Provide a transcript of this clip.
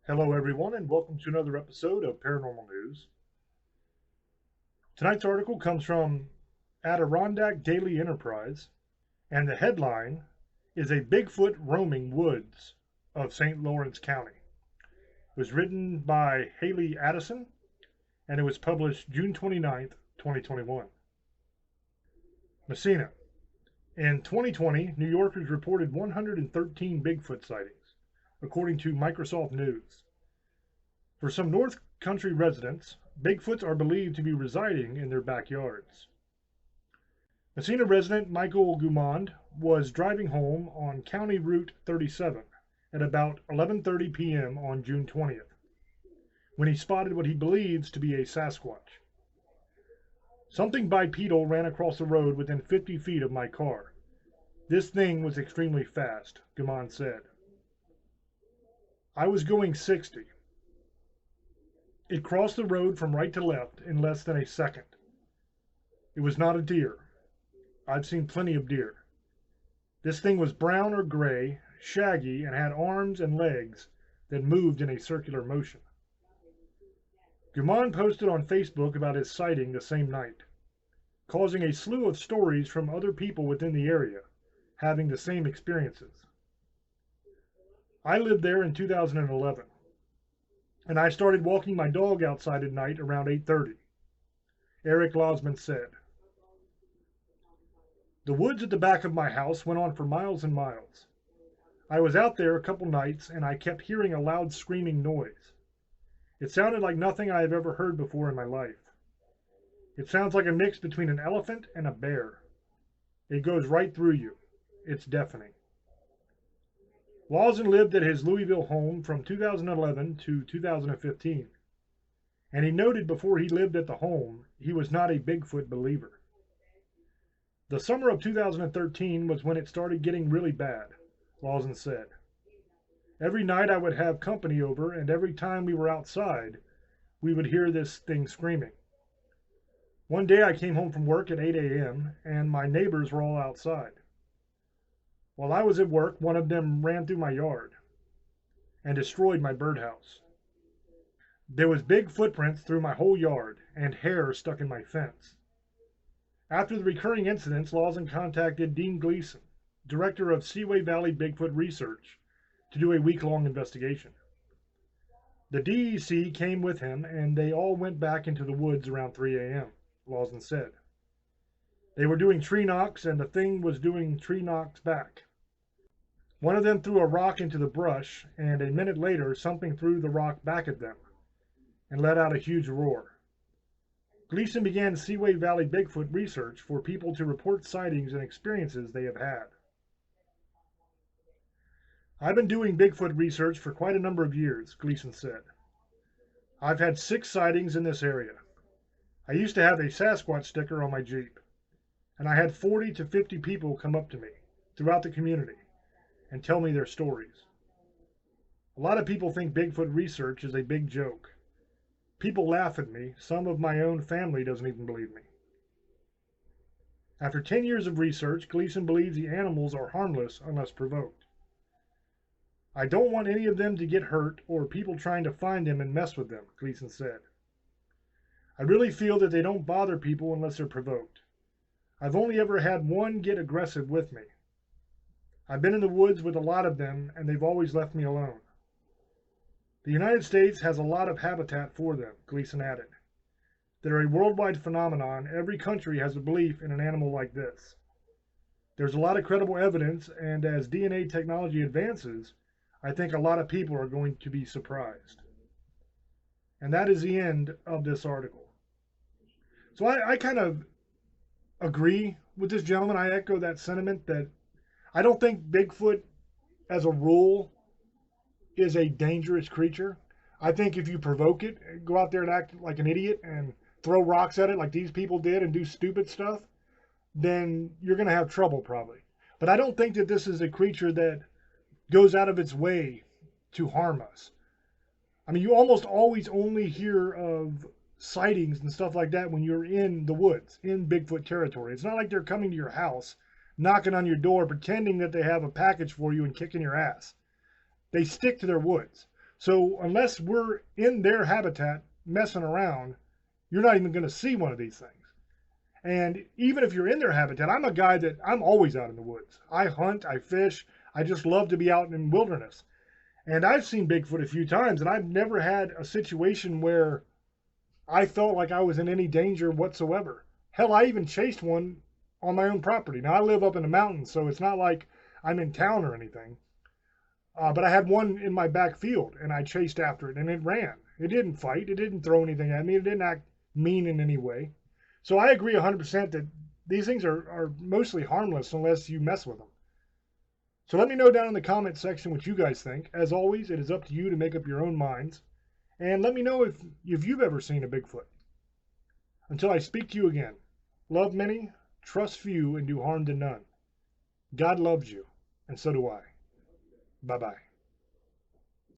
Hello, everyone, and welcome to another episode of Paranormal News. Tonight's article comes from Adirondack Daily Enterprise, and the headline is A Bigfoot Roaming Woods of St. Lawrence County. It was written by Haley Addison, and it was published June 29th, 2021. Messina. In 2020, New Yorkers reported 113 Bigfoot sightings, according to Microsoft News. For some North Country residents, Bigfoots are believed to be residing in their backyards. Messina resident Michael Gumond was driving home on County Route 37 at about 11:30 p.m. on June 20th, when he spotted what he believes to be a Sasquatch. Something bipedal ran across the road within 50 feet of my car. This thing was extremely fast, Gumond said. I was going 60. It crossed the road from right to left in less than a second. It was not a deer. I've seen plenty of deer. This thing was brown or gray, shaggy, and had arms and legs that moved in a circular motion. Gumond posted on Facebook about his sighting the same night, causing a slew of stories from other people within the area having the same experiences. I lived there in 2011. And I started walking my dog outside at night around 8:30, Eric Losman said. The woods at the back of my house went on for miles and miles. I was out there a couple nights and I kept hearing a loud screaming noise. It sounded like nothing I have ever heard before in my life. It sounds like a mix between an elephant and a bear. It goes right through you. It's deafening. Lawson lived at his Louisville home from 2011 to 2015, and he noted before he lived at the home he was not a Bigfoot believer. The summer of 2013 was when it started getting really bad, Lawson said. Every night I would have company over, and every time we were outside, we would hear this thing screaming. One day I came home from work at 8 a.m., and my neighbors were all outside. While I was at work, one of them ran through my yard and destroyed my birdhouse. There was big footprints through my whole yard and hair stuck in my fence. After the recurring incidents, Lawson contacted Dean Gleason, director of Seaway Valley Bigfoot Research, to do a week-long investigation. The DEC came with him and they all went back into the woods around 3 a.m., Lawson said. They were doing tree knocks and the thing was doing tree knocks back. One of them threw a rock into the brush, and a minute later something threw the rock back at them and let out a huge roar. Gleason began Seaway Valley Bigfoot research for people to report sightings and experiences they have had. I've been doing Bigfoot research for quite a number of years, Gleason said. I've had 6 sightings in this area. I used to have a Sasquatch sticker on my Jeep, and I had 40 to 50 people come up to me throughout the community and tell me their stories. A lot of people think Bigfoot research is a big joke. People laugh at me. Some of my own family doesn't even believe me. After 10 years of research, Gleason believes the animals are harmless unless provoked. I don't want any of them to get hurt or people trying to find them and mess with them, Gleason said. I really feel that they don't bother people unless they're provoked. I've only ever had one get aggressive with me. I've been in the woods with a lot of them, and they've always left me alone. The United States has a lot of habitat for them, Gleason added. They're a worldwide phenomenon. Every country has a belief in an animal like this. There's a lot of credible evidence, and as DNA technology advances, I think a lot of people are going to be surprised. And that is the end of this article. So I kind of agree with this gentleman. I echo that sentiment that I don't think Bigfoot, as a rule, is a dangerous creature. I think if you provoke it, go out there and act like an idiot and throw rocks at it like these people did and do stupid stuff, then you're going to have trouble probably. But I don't think that this is a creature that goes out of its way to harm us. I mean, you almost always only hear of sightings and stuff like that when you're in the woods, in Bigfoot territory. It's not like they're coming to your house, knocking on your door, pretending that they have a package for you and kicking your ass. They stick to their woods. So unless we're in their habitat messing around, you're not even going to see one of these things. And even if you're in their habitat, I'm a guy that I'm always out in the woods. I hunt, I fish, I just love to be out in the wilderness. And I've seen Bigfoot a few times, and I've never had a situation where I felt like I was in any danger whatsoever. Hell, I even chased one on my own property. Now, I live up in the mountains, so it's not like I'm in town or anything. But I had one in my back field, and I chased after it, and it ran. It didn't fight. It didn't throw anything at me. It didn't act mean in any way. So I agree 100% that these things are mostly harmless unless you mess with them. So let me know down in the comment section what you guys think. As always, it is up to you to make up your own minds. And let me know if you've ever seen a Bigfoot. Until I speak to you again, love many, trust few, and do harm to none. God loves you, and so do I. Bye-bye.